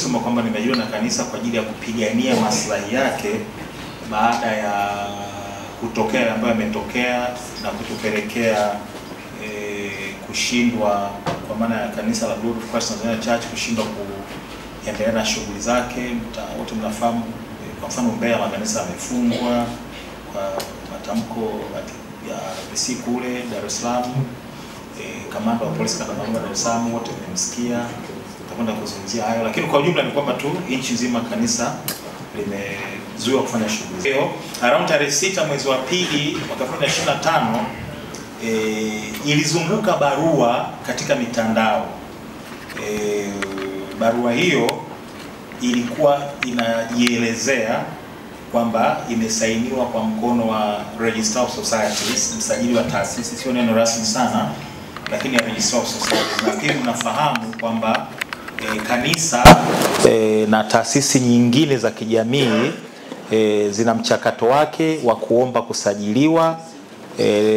kusema kwamba nimejiunga na kanisa kwa ajili ya kupigania maslahi yake baada ya kutokea ambayo yametokea na kutupelekea kushindwa, kwa maana ya kanisa la Glory of Christ Tanzania Church kushindwa kuendelea na shughuli zake. Wote mnafahamu, kwa mfano Mbeya makanisa yamefungwa kwa matamko ya RPC kule Dar es Salaam. Kamanda wa polisi kanda maalum Dar es Salaam wote mmemsikia, tutakwenda kuzungumzia hayo, lakini kwa ujumla ni kwamba tu nchi nzima kanisa limezuiwa kufanya shughuli. Leo around tarehe 6 mwezi wa pili mwaka 2025 ilizunguka barua katika mitandao. Barua hiyo ilikuwa inajielezea kwamba imesainiwa kwa mkono wa Register of Societies, msajili wa taasisi, sio neno rasmi sana, lakini ya Register of Societies. Na pia mnafahamu kwamba kanisa na taasisi nyingine za kijamii zina mchakato wake wa kuomba kusajiliwa,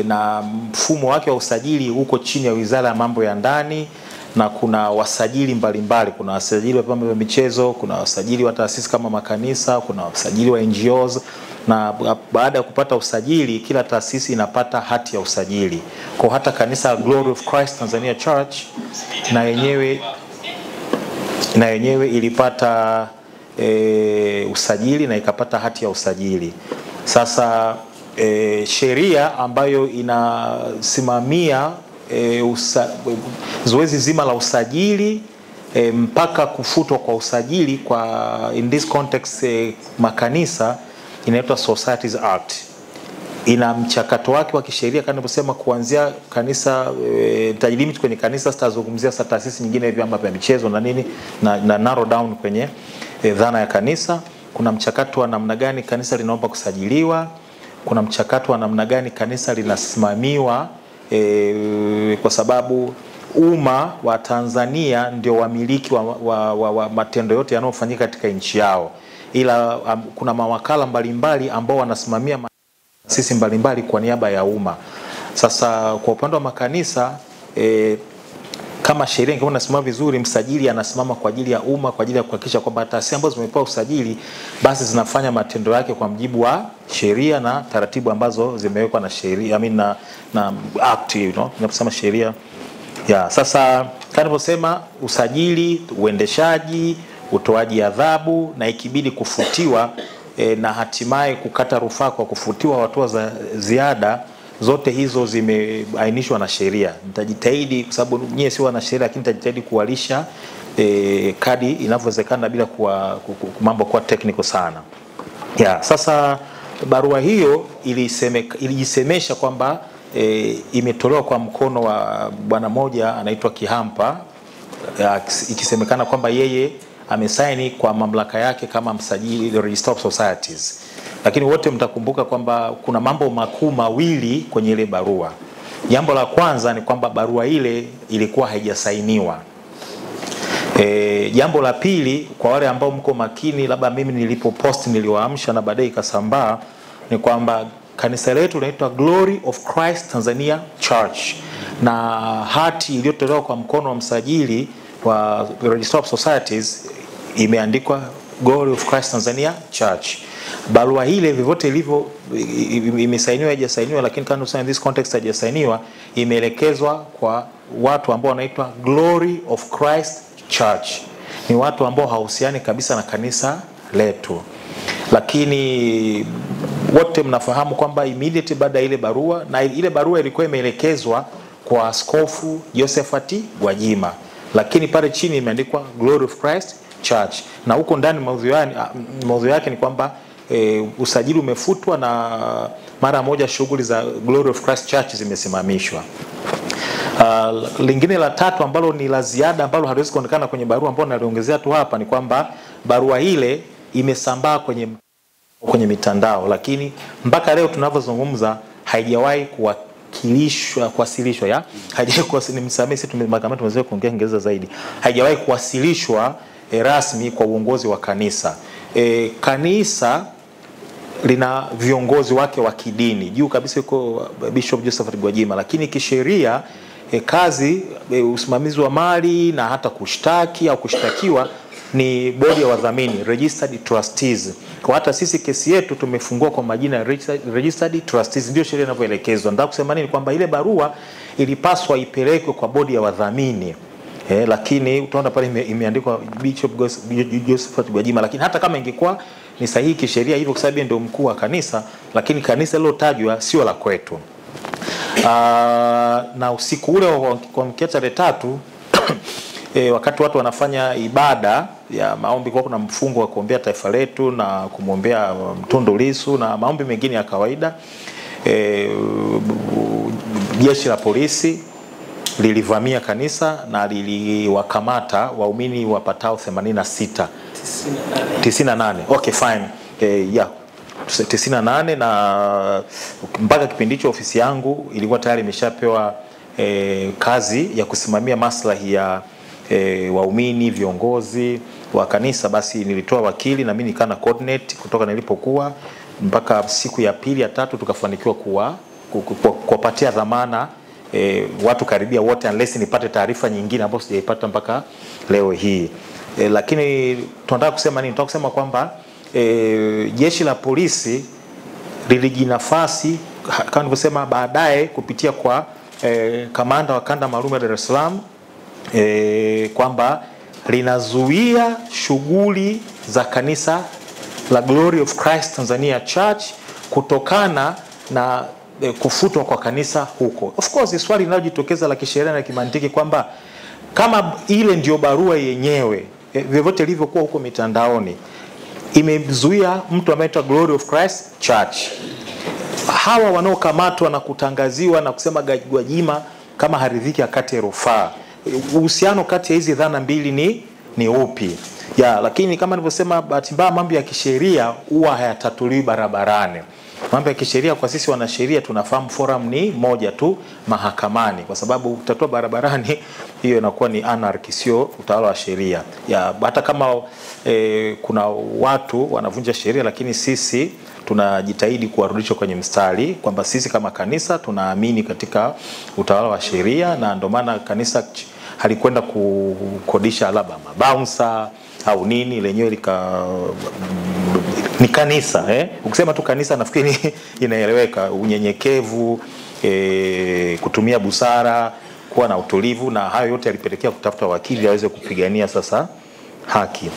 na mfumo wake wa usajili uko chini ya Wizara ya Mambo ya Ndani, na kuna wasajili mbalimbali. Kuna wasajili wa vyama vya michezo, kuna wasajili wa taasisi kama makanisa, kuna wasajili wa NGOs, na baada ya kupata usajili kila taasisi inapata hati ya usajili. Kwa hata kanisa Glory of Christ Tanzania Church na yenyewe ilipata usajili na ikapata hati ya usajili. Sasa sheria ambayo inasimamia zoezi zima la usajili mpaka kufutwa kwa usajili kwa in this context makanisa inaitwa Societies Act. Ina mchakato wake wa kisheria kama nilivyosema, kuanzia kanisa limit kwenye kanisa, sitazungumzia taasisi nyingine vyama vya michezo na nini, na narrow down kwenye dhana ya kanisa. Kuna mchakato wa namna gani kanisa linaomba kusajiliwa, kuna mchakato wa namna gani kanisa linasimamiwa, kwa sababu umma wa Tanzania ndio wamiliki wa matendo yote yanayofanyika katika nchi yao, ila kuna mawakala mbalimbali ambao wanasimamia sisi mbalimbali kwa niaba ya umma. Sasa kwa upande wa makanisa kama sheria ingekuwa inasimama vizuri, msajili anasimama kwa ajili ya umma, kwa ajili ya kuhakikisha kwamba taasisi ambazo zimepewa usajili basi zinafanya matendo yake kwa mujibu wa sheria na taratibu ambazo zimewekwa na sheria, na act, tunaposema sheria. Sasa kanaposema usajili, uendeshaji, utoaji adhabu, na ikibidi kufutiwa na hatimaye kukata rufaa kwa kufutiwa hatua za ziada, zote hizo zimeainishwa na sheria. Nitajitahidi, kwa sababu nyie si wana sheria, lakini nitajitahidi kuwalisha kadi inavyowezekana bila mambo kuwa technical sana. Sasa barua hiyo ilijisemesha kwamba imetolewa kwa mkono wa bwana moja anaitwa Kihampa, ikisemekana kwamba yeye amesaini kwa mamlaka yake kama msajili Register of Societies. Lakini wote mtakumbuka kwamba kuna mambo makuu mawili kwenye ile barua. Jambo la kwanza ni kwamba barua ile ilikuwa haijasainiwa. Jambo la pili, kwa wale ambao mko makini, labda mimi nilipopost niliwaamsha na baadaye ikasambaa, ni kwamba kanisa letu linaitwa Glory of Christ Tanzania Church, na hati iliyotolewa kwa mkono wa msajili wa Register of Societies imeandikwa Glory of Christ Tanzania Church. Barua ile vyovyote ilivyo imesainiwa haijasainiwa, lakini kama in this context haijasainiwa, imeelekezwa kwa watu ambao wanaitwa Glory of Christ Church. Ni watu ambao hawahusiani kabisa na kanisa letu. Lakini wote mnafahamu kwamba immediately baada ya ile barua, na ile barua ilikuwa imeelekezwa kwa Askofu Josephat Gwajima, lakini pale chini imeandikwa Glory of Christ Church, na huko ndani maudhui yake ni kwamba usajili umefutwa na mara moja shughuli za Glory of Christ Church zimesimamishwa. Lingine la tatu ambalo ni la ziada ambalo haliwezi kuonekana kwenye barua, ambalo naliongezea tu hapa, ni kwamba barua ile imesambaa kwenye mitandao, lakini mpaka leo tunavyozungumza haijawahi kuwasilishwa tumezoea kuongea Kiingereza zaidi, haijawahi kuwasilishwa rasmi kwa uongozi wa kanisa. Kanisa lina viongozi wake wa kidini, juu kabisa yuko Bishop Josephat Gwajima, lakini kisheria kazi usimamizi wa mali na hata kushtaki au kushtakiwa ni bodi ya wadhamini, registered trustees. Kwa hata sisi kesi yetu tumefungua kwa majina ya registered trustees, ndio sheria inavyoelekezwa. Nataka kusema nini? Kwamba ile barua ilipaswa ipelekwe kwa bodi ya wadhamini. Lakini utaona pale imeandikwa Bishop Josephat Gwajima, lakini hata kama ingekuwa ni sahihi kisheria hivyo kwa sababu ndio mkuu wa kanisa, lakini kanisa lilotajwa sio la kwetu. Na usiku ule wa tarehe 3 wakati watu wanafanya ibada ya maombi, kwa kuna mfungo wa kuombea taifa letu na kumwombea Tundu Lissu na maombi mengine ya kawaida, jeshi la polisi lilivamia kanisa na liliwakamata waumini wapatao 98. Okay, fine. Yeah. 98, na mpaka kipindi hicho ofisi yangu ilikuwa tayari imeshapewa kazi ya kusimamia maslahi ya waumini, viongozi wa kanisa. Basi nilitoa wakili na mimi nikana coordinate kutoka nilipokuwa mpaka siku ya pili ya tatu tukafanikiwa kupatia dhamana watu karibia wote, unless nipate taarifa nyingine ambayo sijaipata mpaka leo hii. Lakini tunataka kusema nini? Tunataka kusema kwamba jeshi la polisi lilijinafasi kama nilivyosema baadaye kupitia kwa kamanda wa kanda maalum ya Dar es Salaam kwamba linazuia shughuli za kanisa la Glory of Christ Tanzania Church kutokana na kufutwa kwa kanisa huko. Of course swali linalojitokeza la kisheria na kimantiki kwamba kama ile ndio barua yenyewe vyovyote ilivyokuwa huko mitandaoni imezuia mtu anaitwa Glory of Christ Church, hawa wanaokamatwa na kutangaziwa na kusema Gwajima kama haridhiki akate rufaa, uhusiano kati ya hizi dhana mbili ni upi? Lakini kama nilivyosema, bahati mbaya mambo ya kisheria huwa hayatatuliwi barabarani. Mambo ya kisheria kwa sisi wanasheria tunafahamu forum ni moja tu, mahakamani, kwa sababu utatua barabarani hiyo inakuwa ni anarchy, sio utawala wa sheria. Hata kama kuna watu wanavunja sheria, lakini sisi tunajitahidi kuwarudisha kwenye mstari kwamba sisi kama kanisa tunaamini katika utawala wa sheria, na ndio maana kanisa halikwenda kukodisha labda mabouncer au nini, lenyewe ni kanisa. Ukisema tu kanisa nafikiri inaeleweka, unyenyekevu, kutumia busara, kuwa na utulivu, na hayo yote yalipelekea kutafuta wakili aweze kupigania sasa haki.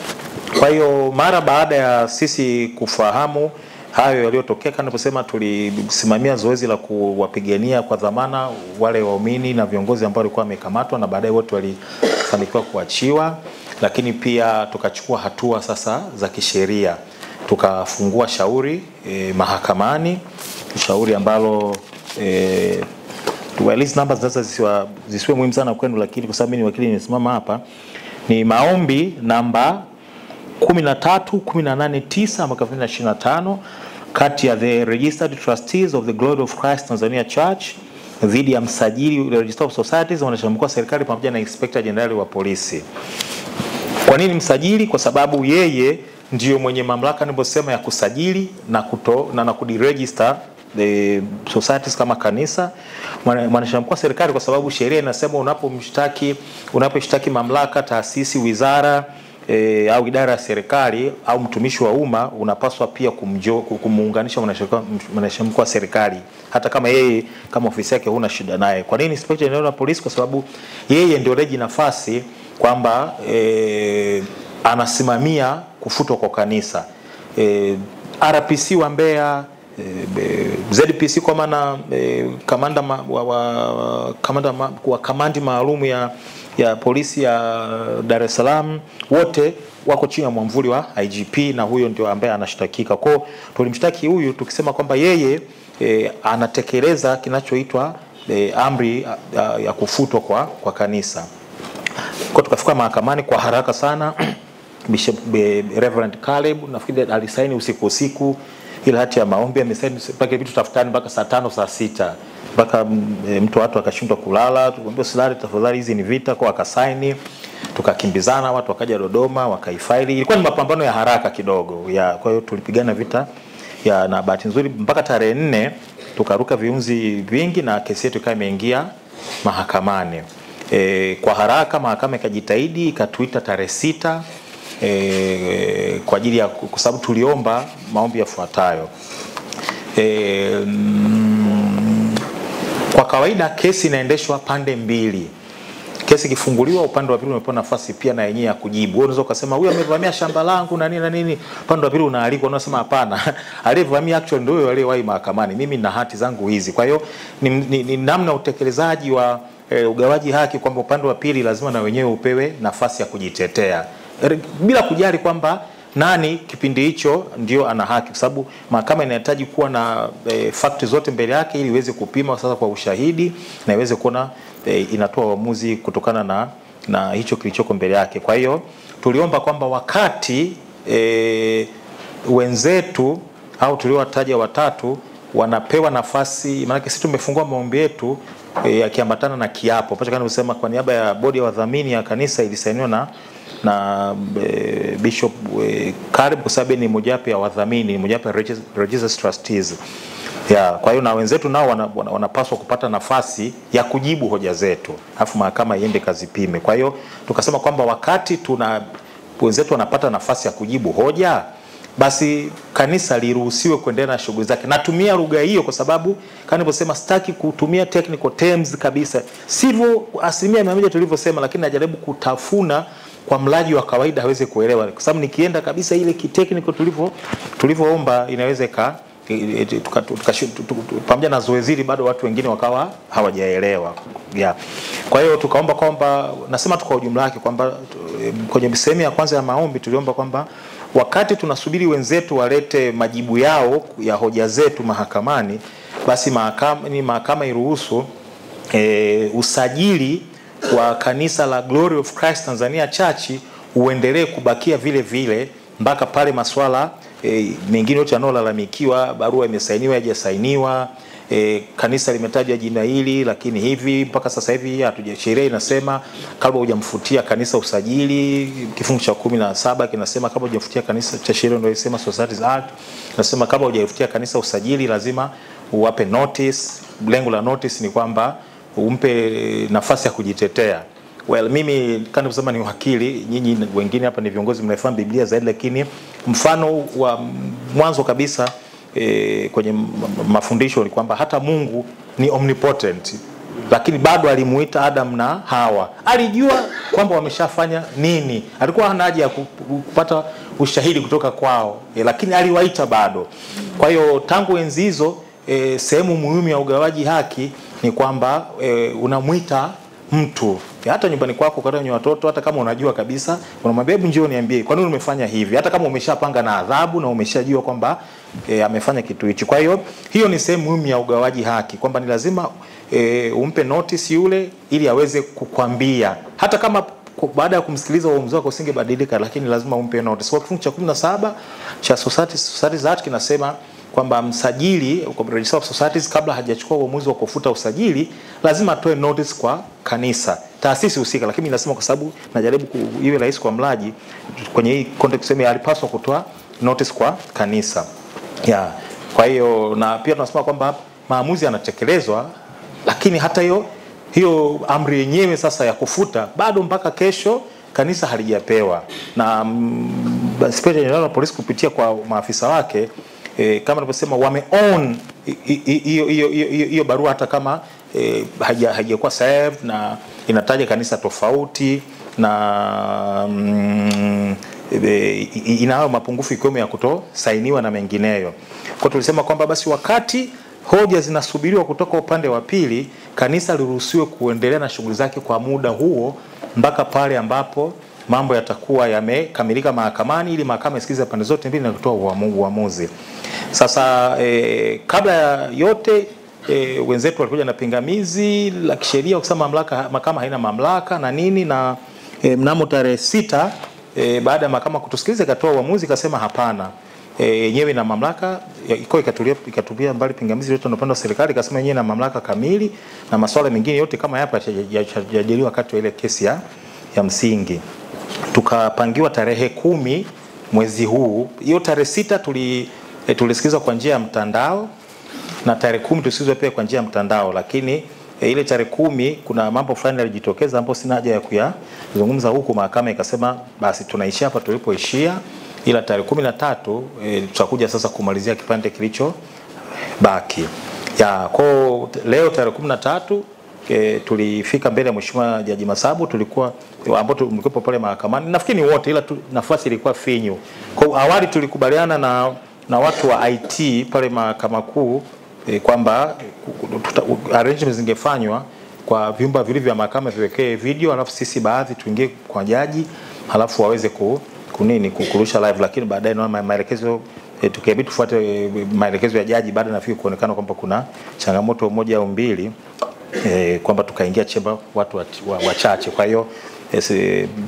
Kwa hiyo mara baada ya sisi kufahamu hayo yaliyotokea, kama nilivyosema, tulisimamia zoezi la kuwapigania kwa dhamana wale waumini na viongozi ambao walikuwa wamekamatwa, na baadaye wote walifanikiwa kuachiwa. Lakini pia tukachukua hatua sasa za kisheria, tukafungua shauri mahakamani, shauri ambalo at least numbers sasa zisiwe muhimu sana kwenu, lakini kwa sababu mimi ni wakili nimesimama hapa, ni maombi namba 13189 mwaka 2025 kati ya the registered trustees of the Glory of Christ Tanzania Church dhidi ya msajili Register of Societies, wanachama mkuu wa serikali pamoja na Inspector General wa polisi. Kwa nini msajili? Kwa sababu yeye ndio mwenye mamlaka nilivyosema ya kusajili na kudiregister the societies kama kanisa. Mwanachama mkuu wa serikali kwa sababu sheria inasema unaposhtaki mamlaka, taasisi, wizara au idara ya serikali au mtumishi wa umma, unapaswa pia kumuunganisha mwanachama mkuu wa serikali hata kama yeye kama ofisi yake huna shida naye. Kwa nini Inspector General wa polisi? Kwa sababu yeye ndio reji nafasi kwamba anasimamia kufutwa kwa kanisa. RPC wa Mbeya, ZPC kwa maana kamandi maalum ya polisi ya Dar es Salaam, wote wako chini ya mwamvuli wa IGP, na huyo ndio ambaye anashtakika. Kwa tulimshtaki huyu tukisema kwamba yeye anatekeleza kinachoitwa amri ya kufutwa kwa kanisa. Kwa tukafika mahakamani kwa haraka sana. Bishop Reverend Caleb nafikiri alisaini usiku ile hati ya maombi, amesaini mpaka vitu tafutani mpaka saa 5 saa 6 mpaka watu akashindwa kulala. Tukamwambia usilale tafadhali, hizi ni vita, kwa akasaini. Tukakimbizana, watu wakaja Dodoma wakaifaili. Ilikuwa ni mapambano ya haraka kidogo kwa hiyo tulipigana vita na bahati nzuri mpaka tarehe 4 tukaruka viunzi vingi na kesi yetu ikawa imeingia mahakamani. Kwa haraka mahakama ikajitahidi ikatuita tarehe 6 kwa ajili ya, kwa sababu tuliomba maombi yafuatayo. Kwa kawaida kesi inaendeshwa pande mbili. Kesi kifunguliwa, upande wa pili umepewa nafasi pia na yenyewe ya kujibu. Wewe unaweza kusema huyu amevamia shamba langu na nini na nini. Upande wa pili unaalikwa, unasema hapana. Aliyevamia actually ndio yule aliyewahi mahakamani. Mimi na hati zangu hizi. Kwa hiyo ni namna utekelezaji wa ugawaji haki kwamba upande wa pili lazima na wenyewe upewe nafasi ya kujitetea. Bila kujali kwamba nani kipindi hicho ndio ana haki, kwa sababu mahakama inahitaji kuwa na fakti zote mbele yake ili iweze kupima sasa kwa ushahidi na iweze kuona inatoa uamuzi kutokana na hicho kilichoko mbele yake. Kwa hiyo tuliomba kwamba wakati wenzetu au tuliowataja watatu wanapewa nafasi, maana sisi tumefungua maombi yetu yakiambatana na kiapo pamoja kana kusema kwa niaba ya bodi ya wadhamini ya kanisa ilisainiwa na Bishop Karib, kwa sababu ni mojawapo ya wadhamini, ni mojawapo ya Registered Trustees. Kwa hiyo na wenzetu nao wanapaswa kupata nafasi ya kujibu hoja zetu, alafu mahakama iende kazipime. Kwa hiyo tukasema kwamba wakati wenzetu wanapata nafasi ya kujibu hoja, basi kanisa liruhusiwe kuendelea na shughuli zake. Natumia lugha hiyo kwa sababu kama nilivyosema, sitaki kutumia technical terms kabisa. Sivyo 100% tulivyosema, lakini najaribu kutafuna kwa mlaji wa kawaida hawezi kuelewa, kwa sababu nikienda kabisa ile kitechnical tulivyoomba inaweza pamoja na zoezi hili bado watu wengine wakawa hawajaelewa. Kwa hiyo tukaomba kwamba, nasema tu kwa ujumla wake kwamba kwenye sehemu ya kwanza ya maombi tuliomba kwamba wakati tunasubiri wenzetu walete majibu yao ya hoja zetu mahakamani, basi mahakama iruhusu usajili wa kanisa la Glory of Christ Tanzania Church uendelee kubakia vile vile mpaka pale masuala mengine yote yanayolalamikiwa, barua imesainiwa hajasainiwa, kanisa limetajwa jina hili lakini hivi mpaka sasa hivi sheria inasema kabla hujamfutia kanisa usajili, kifungu cha 17 kinasema kabla hujamfutia kanisa, cha sheria ndio inasema Societies Act inasema kabla hujafutia kanisa usajili lazima uwape notice. Lengo la notice ni kwamba umpe nafasi ya kujitetea. Mimi kama kusema ni wakili, nyinyi wengine hapa ni viongozi mnafahamu Biblia zaidi, lakini mfano wa mwanzo kabisa kwenye mafundisho ni kwamba hata Mungu ni omnipotent, lakini bado alimuita Adam na Hawa. Alijua kwamba wameshafanya nini, alikuwa hana haja ya kupata ushahidi kutoka kwao, lakini aliwaita bado. Kwa hiyo tangu enzi hizo sehemu muhimu ya ugawaji haki ni kwamba unamuita mtu hata nyumbani kwako kwa wenye watoto, hata kama unajua kabisa, unamwambia hebu njoo niambie kwa nini umefanya hivi, hata kama umeshapanga na adhabu na umeshajua kwamba amefanya kitu hichi. Kwa hiyo hiyo ni sehemu muhimu ya ugawaji haki, kwamba ni lazima umpe notice yule ili aweze kukwambia, hata kama baada ya kumsikiliza uamuzi wako usingebadilika, lakini lazima umpe notice. Kwa kifungu cha 17 cha Societies Act kinasema kwamba msajili kwa Register of Societies kabla hajachukua uamuzi wa kufuta usajili lazima atoe notice kwa kanisa, taasisi husika, lakini nasema kwa sababu najaribu iwe rahisi kwa mlaji kwenye hii context sema alipaswa kutoa notice kwa kanisa. Kwa hiyo na pia tunasema kwamba maamuzi yanatekelezwa, lakini hata hiyo amri yenyewe sasa ya kufuta bado mpaka kesho kanisa halijapewa, na Inspector General wa Polisi kupitia kwa maafisa wake kama nilivyosema wameown hiyo barua, hata kama haijakuwa served na inataja kanisa tofauti na inayo mapungufu ikiwemo ya kutosainiwa na mengineyo. Kwa tulisema kwamba basi wakati hoja zinasubiriwa kutoka upande wa pili, kanisa liruhusiwe kuendelea na shughuli zake kwa muda huo mpaka pale ambapo mambo yatakuwa yamekamilika mahakamani, ili mahakama isikize pande zote mbili na kutoa uamuzi. Sasa kabla ya yote wenzetu walikuja na pingamizi la kisheria kusema mahakama haina mamlaka na nini, na mnamo tarehe 6 baada ya mahakama kutusikiliza ikatoa uamuzi ikasema hapana, yenyewe ina mamlaka, ikatupia mbali pingamizi yote upande wa serikali, ikasema yenyewe ina mamlaka kamili na masuala mengine yote kama hapa yajadiliwa wakati wa ile kesi ya msingi. Tukapangiwa tarehe 10 mwezi huu. Hiyo tarehe 6 tulisikizwa kwa njia ya mtandao na tarehe 10 tulisikizwa pia kwa njia ya mtandao, lakini ile tarehe 10 kuna mambo fulani yalijitokeza ambapo sina haja ya kuyazungumza huku. Mahakama ikasema basi tunaishia hapa tulipoishia, ila tarehe 13 tutakuja sasa kumalizia kipande kilicho baki. Kwa leo tarehe 13 tulifika mbele ya Mheshimiwa Jaji Masabu, tulikuwa ambao tulikuwa pale mahakamani. Nafikiri wote, ila nafasi ilikuwa finyu. Kwa awali tulikubaliana na watu wa IT pale Mahakama Kuu kwamba arrangements zingefanywa kwa vyumba vile vya mahakama viwekee video, alafu sisi baadhi tuingie kwa jaji, alafu waweze kurusha live, lakini baadaye na maelekezo tukabidi tufuate maelekezo ya jaji baada nafikiri kuonekana kwamba kuna changamoto moja au mbili, kwamba tukaingia chemba watu wachache. Kwa hiyo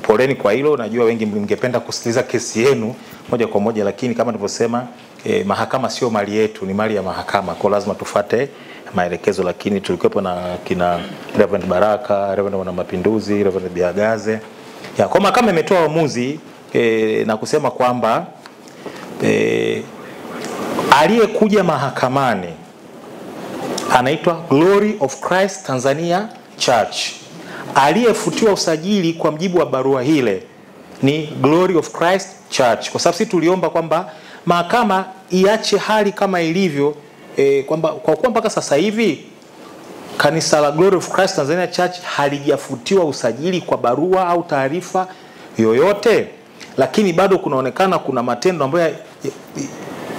poleni kwa hilo, najua wengi mngependa kusikiliza kesi yenu moja kwa moja, lakini kama nilivyosema, mahakama sio mali yetu, ni mali ya mahakama, kwa lazima tufuate maelekezo. Lakini tulikuwepo na kina Reverend Baraka, Reverend Wana Mapinduzi, Reverend Biagaze. Kwa mahakama imetoa uamuzi na kusema kwamba aliyekuja mahakamani anaitwa Glory of Christ Tanzania Church. Aliyefutiwa usajili kwa mjibu wa barua hile ni Glory of Christ Church, kwa sababu sisi tuliomba kwamba mahakama iache hali kama ilivyo, kwamba kwa kuwa mpaka sasa hivi kanisa la Glory of Christ Tanzania Church halijafutiwa usajili kwa barua au taarifa yoyote, lakini bado kunaonekana kuna matendo ambayo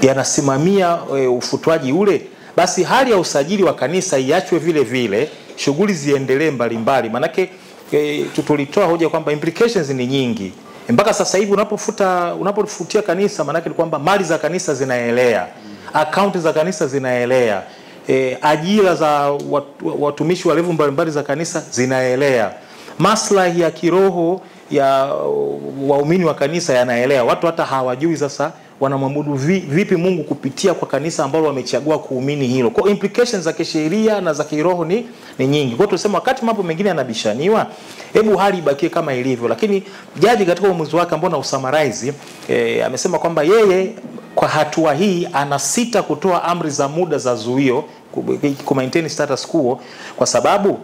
yanasimamia ufutwaji ule, basi hali ya usajili wa kanisa iachwe vile vile, shughuli ziendelee mbalimbali. Manake tulitoa hoja kwamba implications ni nyingi. Mpaka sasa hivi unapofutia kanisa, manake ni kwamba mali za kanisa zinaelea, akaunti za kanisa zinaelea, ajira za watumishi wa level mbalimbali za kanisa zinaelea, maslahi ya kiroho ya waumini wa kanisa yanaelea. Watu hata hawajui sasa wanamwabudu vipi Mungu kupitia kwa kanisa ambalo wamechagua kuumini hilo. Kwa implications za kisheria na za kiroho ni nyingi. Kwa hiyo tunasema wakati mambo mengine yanabishaniwa, hebu hali ibakie kama ilivyo. Lakini jaji katika uamuzi wake ambao na usummarize, amesema kwamba yeye kwa hatua hii anasita kutoa amri za muda za zuio ku maintain status quo, kwa sababu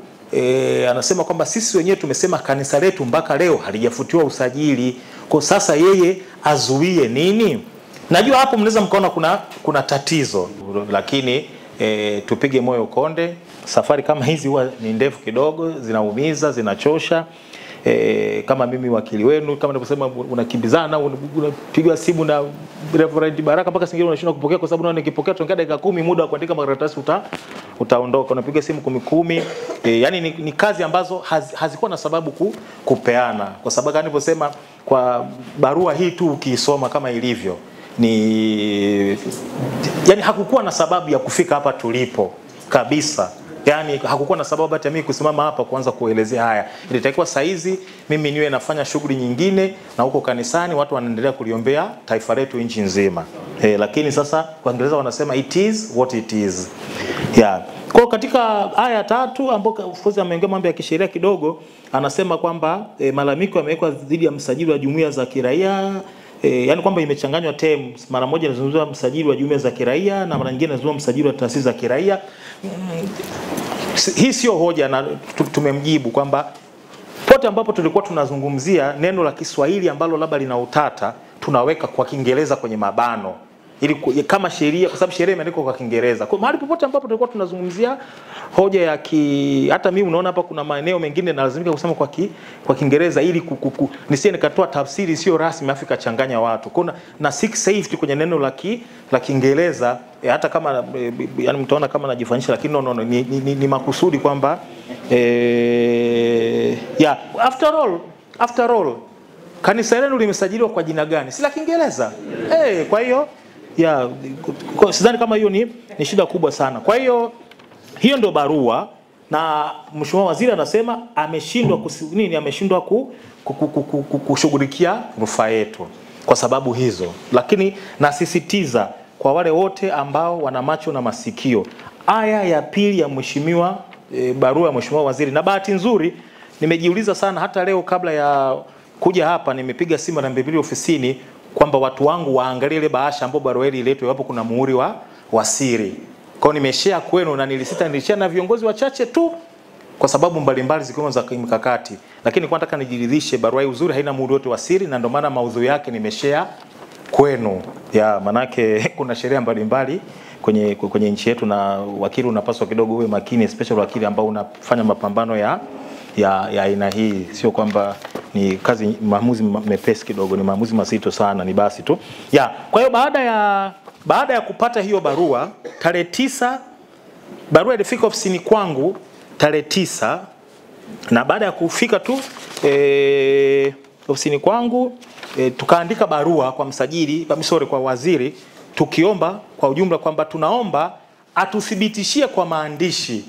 anasema kwamba sisi wenyewe tumesema kanisa letu mpaka leo halijafutiwa usajili. Kwa sasa yeye azuie nini? Najua hapo mnaweza mkaona kuna tatizo, lakini tupige moyo konde. Safari kama hizi huwa ni ndefu kidogo, zinaumiza, zinachosha. Kama mimi wakili wenu, kama nilivyosema, unakimbizana, unapigwa simu na Reverend Baraka mpaka singine unashindwa kupokea, kwa sababu unaona nikipokea tuongea dakika 10, muda wa kuandika makaratasi utaondoka. Unapiga simu 10. Yani ni kazi ambazo hazikuwa na sababu kupeana, kwa sababu kama nilivyosema, kwa barua hii tu ukiisoma kama ilivyo yani hakukuwa na sababu ya kufika hapa tulipo kabisa. Yani hakukuwa na sababu hata mimi kusimama hapa kuanza kuelezea haya. Ilitakiwa saizi mimi niwe nafanya shughuli nyingine, na huko kanisani watu wanaendelea kuliombea taifa letu nchi nzima. Lakini sasa kwa Kiingereza wanasema it is what it is. Kwa katika aya 3 ambapo of course ameongea mambo ya kisheria kidogo, anasema kwamba malalamiko yamewekwa dhidi ya msajili wa jumuiya za kiraia. Yani kwamba imechanganywa terms, mara moja inazungumzwa msajili wa jumuiya za kiraia na mara nyingine inazungumzwa msajili wa taasisi za kiraia. Hii sio hoja, na tumemjibu kwamba pote ambapo tulikuwa tunazungumzia neno la Kiswahili ambalo labda lina utata, tunaweka kwa Kiingereza kwenye mabano ili kama sheria, kwa sababu sheria imeandikwa kwa Kiingereza. Kwa mahali popote ambapo tulikuwa tunazungumzia hoja ya hata mimi unaona hapa kuna maeneo mengine nalazimika kusema kwa Kiingereza ili nisiye nikatoa tafsiri sio rasmi afu kachanganya watu. Kuna na seek safety kwenye neno la Kiingereza, hata kama yani mtaona kama najifanyisha, lakini no, ni makusudi kwamba after all kanisa lenu limesajiliwa kwa jina gani? Si la Kiingereza. Kwa hiyo sidhani kama hiyo ni shida kubwa sana. Kwa hiyo ndio barua, na Mheshimiwa Waziri anasema ameshindwa kushughulikia rufaa yetu kwa sababu hizo. Lakini nasisitiza kwa wale wote ambao wana macho na masikio, aya ya 2 ya Mheshimiwa barua ya Mheshimiwa Waziri, na bahati nzuri nimejiuliza sana hata leo kabla ya kuja hapa, nimepiga simu na mbili ofisini kwamba watu wangu waangalie ile bahasha ambapo barua ile iletwe, hapo kuna muhuri wa siri. Kwa hiyo nimeshare kwenu, na nilishare na viongozi wachache tu kwa sababu mbalimbali zikiwemo za kimkakati, lakini kwa nataka nijiridhishe barua hii uzuri haina muundo wote wa siri, na ndio maana maudhui yake nimeshare kwenu. Ya manake kuna sheria mbalimbali kwenye nchi yetu, na wakili unapaswa kidogo uwe makini, especially wakili ambao unafanya mapambano ya aina hii. Sio kwamba ni kazi maamuzi mepesi kidogo, ni maamuzi mazito sana, ni basi tu. Ya, kwa hiyo baada ya kupata hiyo barua tarehe 9, barua ilifika ofisini kwangu tarehe 9, na baada ya kufika tu ofisini kwangu tukaandika barua kwa msajili, kwa waziri, tukiomba kwa ujumla kwamba tunaomba atuthibitishie kwa maandishi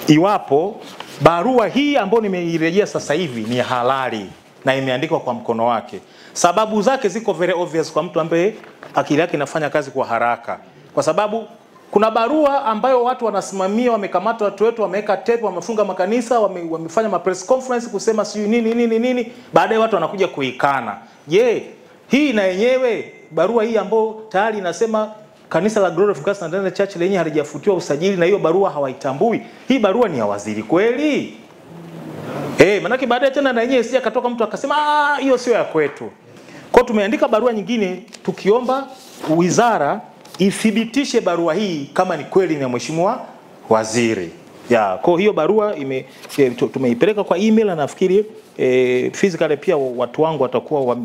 iwapo barua hii ambayo nimeirejea sasa hivi ni halali na imeandikwa kwa mkono wake. Sababu zake ziko very obvious kwa mtu ambaye akili yake inafanya kazi kwa haraka, kwa sababu kuna barua ambayo watu wanasimamia, wamekamata watu wetu, wameweka tape, wamefunga makanisa, wamefanya ma press conference kusema siyo nini, baadaye watu wanakuja kuikana. Je, hii na yenyewe barua hii ambayo tayari inasema kanisa la Glory of Christ Tanzania Church lenyewe halijafutiwa usajili na hiyo barua hawaitambui, hii barua ni ya waziri kweli? Manake baadaye tena na yenyewe sija katoka mtu akasema hiyo sio ya kwetu. Kwa tumeandika barua nyingine tukiomba wizara ithibitishe barua hii kama ni kweli na mheshimiwa waziri. Ya, kwa hiyo barua tumeipeleka kwa email, na nafikiri physically pia watu wangu watakuwa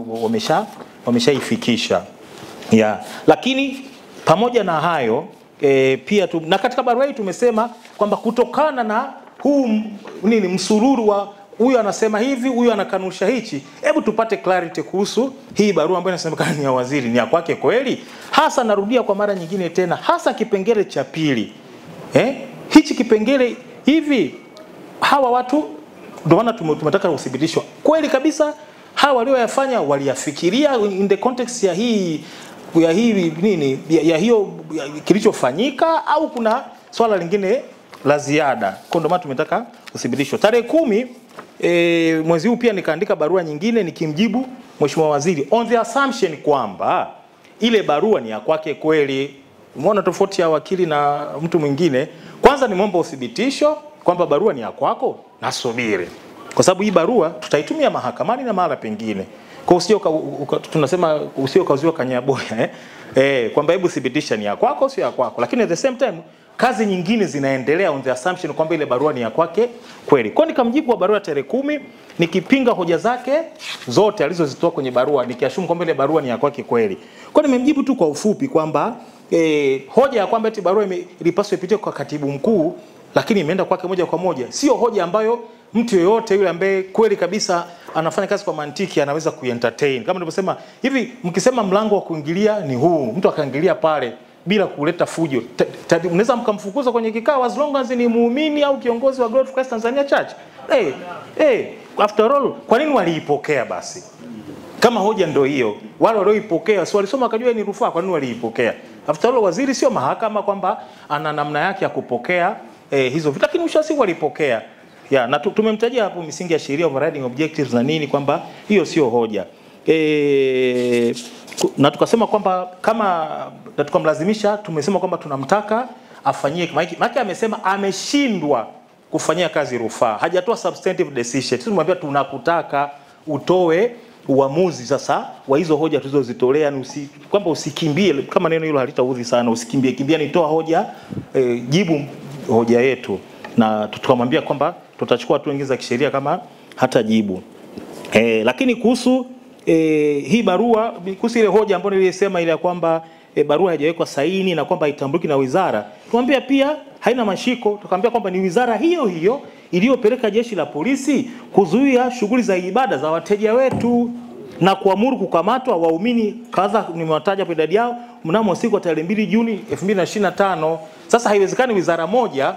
wameshaifikisha. Ya, lakini pamoja na hayo pia na katika barua hii tumesema kwamba kutokana na huu msururu wa huyu anasema hivi, huyu anakanusha hichi, hebu tupate clarity kuhusu hii barua ambayo inasemekana ni ya waziri, ni ya kwake kweli? Hasa narudia kwa mara nyingine tena, hasa kipengele cha pili. Hichi kipengele hivi, hawa watu ndio maana tumetaka uthibitishwa kweli kabisa hawa walioyafanya waliyafikiria in the context ya hiyo kilichofanyika, au kuna swala lingine la ziada. Kwa ndio maana tumetaka uthibitishwe. Tarehe 10 mwezi huu pia nikaandika barua nyingine nikimjibu mheshimiwa waziri on the assumption kwamba ile barua ni ya kwake kweli. Umeona tofauti ya wakili na mtu mwingine? Kwanza nimeomba uthibitisho kwamba barua ni ya kwako, nasubiri, kwa sababu hii barua tutaitumia mahakamani na mahala pengine. Kwa usio tunasema usio kauziwa kanyaboya kwamba hebu thibitisha ni ya kwako sio ya kwako, lakini at the same time kazi nyingine zinaendelea on the assumption kwamba ile barua ni ya kwake kweli. Kwa nikamjibu wa barua tarehe 10 nikipinga hoja zake zote alizozitoa kwenye barua, nikiashumu kwamba ile barua ni ya kwake kweli. Kwa nimemjibu tu kwa ufupi kwamba hoja ya kwamba eti barua ilipaswa ipitie kwa katibu mkuu lakini imeenda kwake moja kwa moja, sio hoja ambayo mtu yeyote yule ambaye kweli kabisa anafanya kazi kwa mantiki anaweza kuentertain. Kama nilivyosema hivi, mkisema mlango wa kuingilia ni huu, mtu akaingilia pale bila kuleta fujo, unaweza mkamfukuza kwenye kikao as long as ni muumini au kiongozi wa Glory of Christ Tanzania Church. After all, kwa nini waliipokea basi? Kama hoja ndio hiyo, wale walioipokea si walisoma akajua ni rufaa, kwa nini waliipokea? After all, waziri sio mahakama kwamba ana namna yake ya kupokea hizo vitu, lakini ushasi walipokea. Ya, na tumemtajia hapo misingi ya sheria, overriding objectives na nini, kwamba hiyo sio hoja. Na tukasema kwamba na tukamlazimisha, tumesema kwamba tunamtaka afanyie maana amesema ameshindwa kufanyia kazi rufaa, hajatoa substantive decision. Sisi tumwambia tunakutaka utoe uamuzi sasa wa hizo hoja tulizozitolea, kwamba usikimbie, kama neno hilo halitaudhi sana, usikimbie nitoa hoja, jibu hoja yetu. Na tukamwambia kwamba tutachukua hatua nyingine za kisheria kama hata jibu. Lakini kuhusu hii barua, kuhusu ile hoja ambayo nilisema ile ya kwamba barua haijawekwa saini na kwamba haitambuliki na wizara, tukamwambia pia haina mashiko. Tukamwambia kwamba ni wizara hiyo hiyo iliyopeleka jeshi la polisi kuzuia shughuli za ibada za wateja wetu na kuamuru kukamatwa waumini kadha, nimewataja kwa idadi yao, mnamo siku ya tarehe 2 Juni 2025. Sasa haiwezekani wizara moja,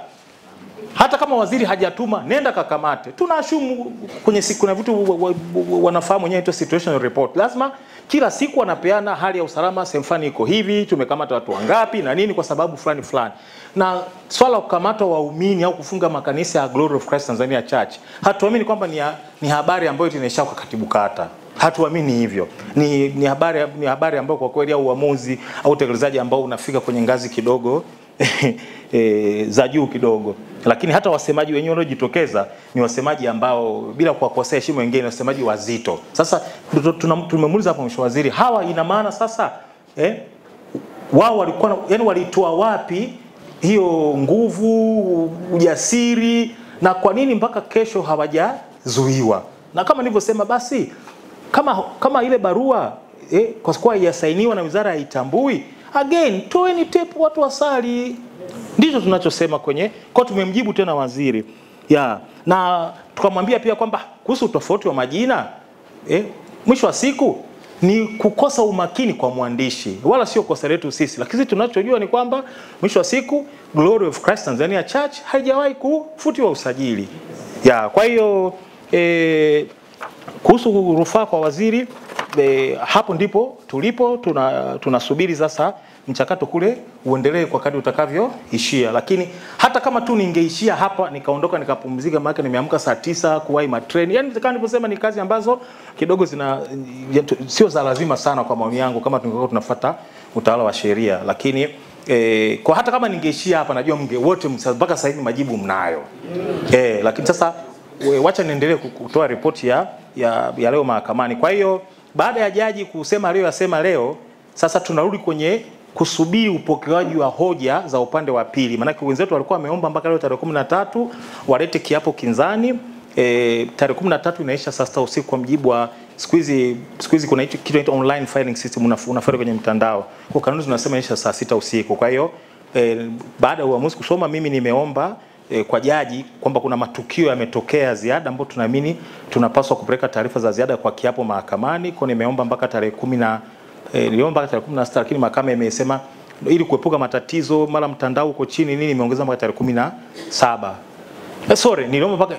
hata kama waziri hajatuma nenda kakamate, tunaashumu kwenye siku na vitu wanafahamu wenyewe ito situational report. Lazima kila siku wanapeana hali ya usalama sehemu fulani iko hivi, tumekamata watu wangapi na nini kwa sababu fulani fulani. Na swala kukamata waumini au kufunga makanisa ya Glory of Christ Tanzania Church, hatuamini kwamba ni habari ambayo inaisha kwa katibu kata. Hatuamini hivyo. Ni habari ambayo kwa kweli au uamuzi au utekelezaji ambao unafika kwenye ngazi kidogo za juu kidogo. lakini hata wasemaji wenyewe waliojitokeza ni wasemaji ambao bila kuwakosea heshima wengine, wasemaji wazito. Sasa tumemuuliza hapo Mheshimiwa Waziri, hawa ina maana sasa wao walikuwa yani walitoa wapi hiyo nguvu, ujasiri, na kwa nini mpaka kesho hawajazuiwa? Na kama nilivyosema, basi kama ile barua kwa sababu haijasainiwa na wizara haitambui, again toeni tape watu wasali. Ndicho tunachosema kwa tumemjibu tena waziri. Na tukamwambia pia kwamba kuhusu tofauti wa majina, mwisho wa siku ni kukosa umakini kwa mwandishi, wala sio kosa letu sisi. Lakini tunachojua ni kwamba mwisho wa siku Glory of Christ Tanzania Church haijawahi kufutiwa usajili. Kwa hiyo kuhusu rufaa kwa waziri, hapo ndipo tulipo. Tunasubiri sasa mchakato kule uendelee kwa kadri utakavyoishia. Lakini hata kama tu ningeishia hapa nikaondoka nikapumzika, maana nimeamka saa 9 kuwahi matreni, yani kama nilivyosema ni kazi ambazo kidogo sio za lazima sana kwa maoni yangu kama tungekuwa tunafuata utawala wa sheria. Lakini kwa hata kama ningeishia hapa najua wote mpaka sasa hivi majibu mnayo. Lakini sasa wacha niendelee kutoa ripoti ya leo mahakamani. Kwa hiyo baada ya jaji kusema aliyosema leo, sasa tunarudi kwenye kusubiri upokewaji wa hoja za upande wa pili. Maana wenzetu walikuwa wameomba mpaka leo tarehe 13 walete kiapo kinzani. Tarehe 13 inaisha saa 6 usiku kwa mjibu wa siku hizi kuna kitu kinaitwa online filing system, unafanya kwenye mtandao. Kwa kanuni tunasema inaisha saa 6 usiku. Kwa hiyo baada ya uamuzi kusoma, mimi nimeomba kwa jaji kwamba kuna matukio yametokea ziada ambayo tunaamini tunapaswa kupeleka taarifa za ziada kwa kiapo mahakamani. Kwa nimeomba mpaka tarehe 10 niliomba mpaka tarehe 16, lakini mahakama imesema ili kuepuka matatizo mara mtandao uko chini nini, nimeongeza mpaka tarehe 17. Niliomba mpaka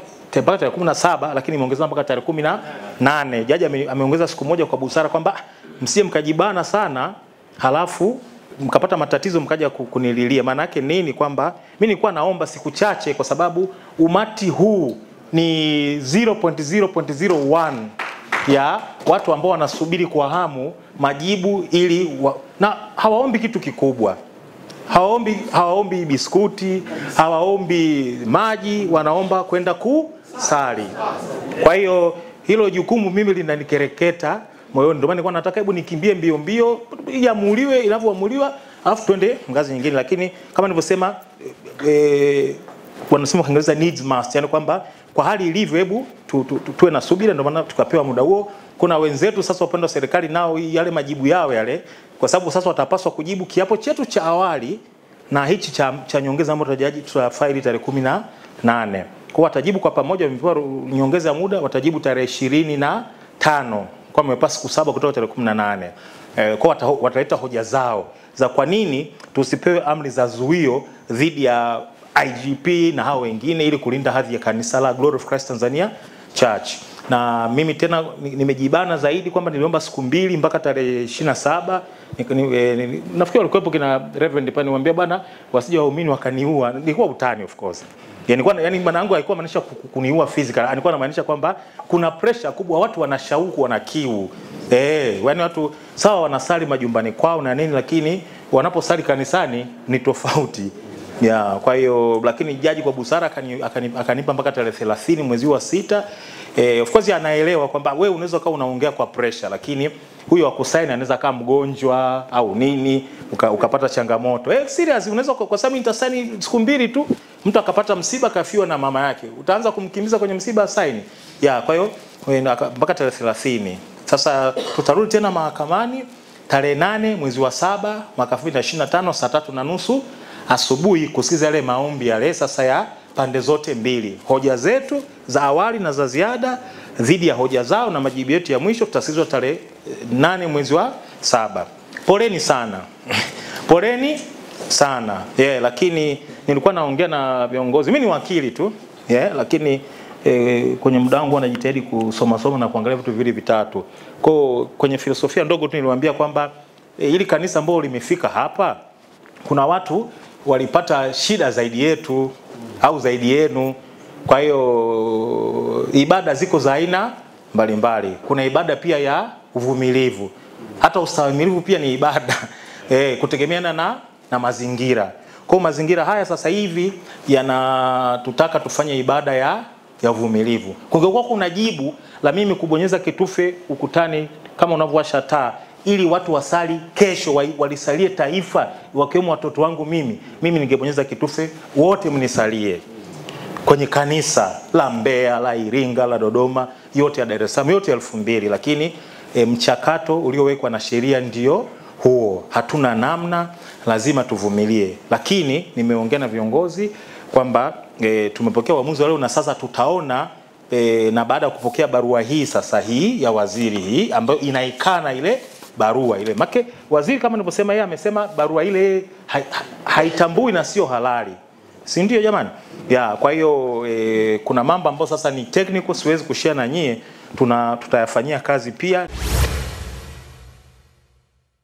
tarehe 17, lakini nimeongeza mpaka tarehe 18. Jaji ameongeza siku moja kwa busara kwamba msije mkajibana sana halafu mkapata matatizo mkaja kunililia. Maana yake nini? Kwamba mimi nilikuwa naomba siku chache kwa sababu umati huu ni 0.0.01 ya watu ambao wanasubiri kwa hamu majibu na hawaombi kitu kikubwa. Hawaombi biskuti, hawaombi maji, wanaomba kwenda kusali. Kwa hiyo hilo jukumu mimi linanikereketa moyoni, ndio maana nilikuwa nataka hebu nikimbie mbio mbio iamuliwe inavyoamuliwa alafu twende ngazi nyingine. Lakini kama nilivyosema wanasema kwa Kiingereza needs must, yani kwamba kwa hali ilivyo hebu tuwe na subira, ndio maana tukapewa muda huo. Kuna wenzetu sasa upande wa serikali nao yale majibu yao yale, kwa sababu sasa watapaswa kujibu kiapo chetu cha awali na hichi cha nyongeza ambayo tutafaili tarehe 18. Kwa watajibu kwa pamoja, wamepewa nyongeza ya muda, watajibu tarehe 25 kwa wamepasa siku 7 kutoka tarehe 18. Kwa wataleta hoja zao za kwa nini tusipewe amri za zuio dhidi ya IGP na hao wengine ili kulinda hadhi ya kanisa la Glory of Christ Tanzania Church. Na mimi tena nimejibana zaidi kwamba niliomba siku 2 mpaka tarehe 27. Nafikiri walikuwepo kina Reverend Pani niwaambia bwana wasije waumini wakaniua. Nilikuwa utani of course. Yani maana yangu haikuwa maanisha kuniua physical. Alikuwa anamaanisha kwamba kuna pressure kubwa, watu wana shauku, wana kiu. Yani watu sawa wanasali majumbani kwao na nini, lakini wanaposali kanisani ni tofauti. Kwa hiyo lakini jaji kwa busara akanipa mpaka tarehe 30 mwezi wa 6. Of course anaelewa kwamba wewe unaweza kuwa unaongea kwa pressure, lakini huyo akusaini anaweza kama mgonjwa au nini ukapata changamoto. Serious unaweza kwa sababu nitasaini siku 2 tu mtu akapata msiba kafiwa na mama yake. Utaanza kumkimbiza kwenye msiba saini. Kwa hiyo mpaka tarehe 30. Sasa tutarudi tena mahakamani tarehe 8 mwezi wa 7 mwaka 2025 saa 3:30 asubuhi kusikiza yale maombi yale sasa ya pande zote mbili. Hoja zetu za awali na za ziada dhidi ya hoja zao na majibu yetu ya mwisho tutasikizwa tarehe 8 mwezi wa 7. Poleni sana. Poleni sana. Lakini nilikuwa naongea na viongozi. Mimi ni wakili tu. Lakini kwenye muda wangu najitahidi kusoma na kuangalia vitu viwili vitatu. Kwenye filosofia ndogo tu niliwaambia kwamba ili kanisa ambalo limefika hapa kuna watu walipata shida zaidi yetu au zaidi yenu. Kwa hiyo ibada ziko za aina mbalimbali. Kuna ibada pia ya uvumilivu. Hata ustahimilivu pia ni ibada. Kutegemeana na mazingira. Kwa mazingira haya sasa hivi yanatutaka tufanye ibada ya uvumilivu. Kungekuwa kuna jibu la mimi kubonyeza kitufe ukutani kama unavyowasha taa ili watu wasali kesho, walisalie taifa, wakiwemo watoto wangu mimi ningebonyeza kitufe wote mnisalie kwenye kanisa la Mbeya, la Iringa, la Dodoma, yote ya Dar es Salaam, yote 2000. Lakini mchakato uliowekwa na sheria ndio huo, hatuna namna, lazima tuvumilie. Lakini nimeongea na viongozi kwamba tumepokea uamuzi leo, na sasa tutaona na baada ya kupokea barua hii sasa hii ya waziri hii ambayo inaikana ile barua ile. Make waziri kama nilivyosema, yeye amesema barua ile haitambui na sio halali. Si ndio jamani? Kwa hiyo kuna mambo ambayo sasa ni technical, siwezi kushare na nyie, tutayafanyia kazi pia.